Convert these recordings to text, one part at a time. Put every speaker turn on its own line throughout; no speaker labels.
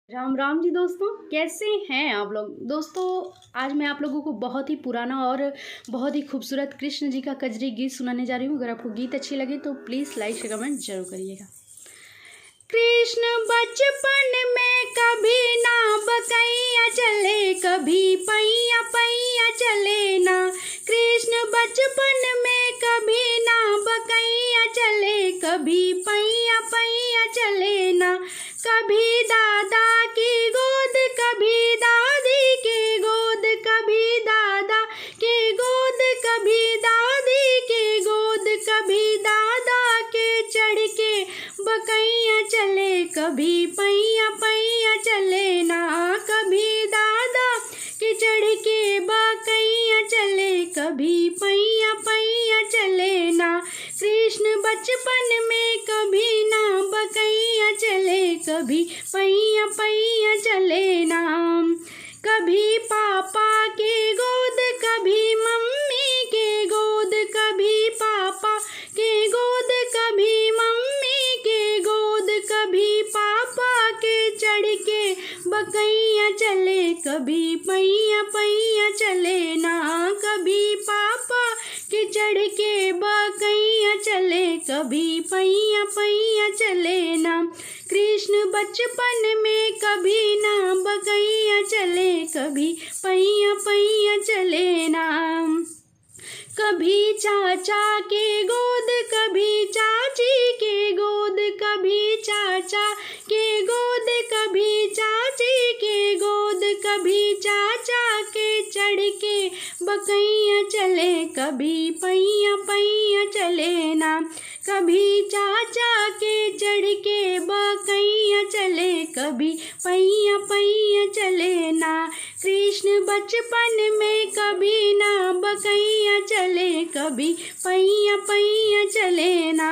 राम राम जी दोस्तों, कैसे हैं आप लोग। दोस्तों आज मैं आप लोगों को बहुत ही पुराना और बहुत ही खूबसूरत कृष्ण जी का कजरी गीत सुनाने जा रही हूँ। अगर आपको गीत अच्छी लगे तो प्लीज़ लाइक शेयर कमेंट जरूर करिएगा। कृष्ण बचपन में कभी ना बकैया चले, कभी पैया पैया चले ना। कृष्ण बचपन में कभी ना बकैया चले, कभी पैया पैया चले ना। कभी दादा की गोद, कभी दादी की गोद, कभी दादा की गोद, कभी दादी की गोद, कभी दादा के चढ़ के बकैया चले, कभी पैया पैया चले ना। कभी दादा के चढ़ के बकैया चले, कभी पैया पैया चले ना। कृष्ण बचपन में कभी ना बकैया चले, कभी पैया पैया चले ना। कभी पापा की गोद, कभी मम्मी की गोद, कभी पापा की गोद, कभी मम्मी की गोद, कभी पापा के चढ़ के बकैया चले, कभी पैया पैया चले ना। कभी पापा के चढ़ के बकैया चले, कभी पैया पैया चले ना। कृष्ण बचपन में कभी ना बकैया चले, कभी पैया पैया चले ना। कभी चाचा के गोद, कभी चाची के गोद, कभी चाचा के गोद, कभी चाची के गोद, कभी चाचा के चढ़ के बकैया चले, कभी पैया पैया चले ना। कभी चाचा के चढ़ के बकैया चले, कभी पैया पैया चले ना। कृष्ण बचपन में कभी ना बकैया चले, कभी पैया पैया चले ना।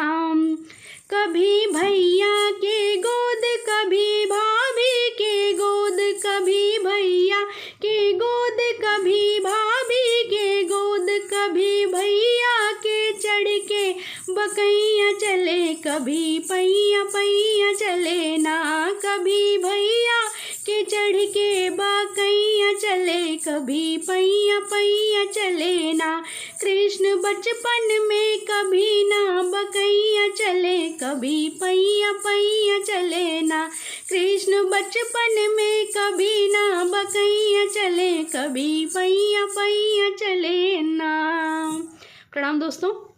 कभी भैया के गोद, कभी भाभी के गोद, कभी भैया के गोद, कभी भाभी के गोद, कभी भैया के चढ़ के बकैया चले, कभी पैया पैया चले ना। कभी भैया के चढ़ के बकैया चले, कभी पैया पैया चले ना। कृष्ण बचपन में कभी ना बकैया चले, कभी पैया पैया चले ना। कृष्ण बचपन में कभी ना बकैया चले, कभी पैया पैया चले ना। प्रणाम दोस्तों।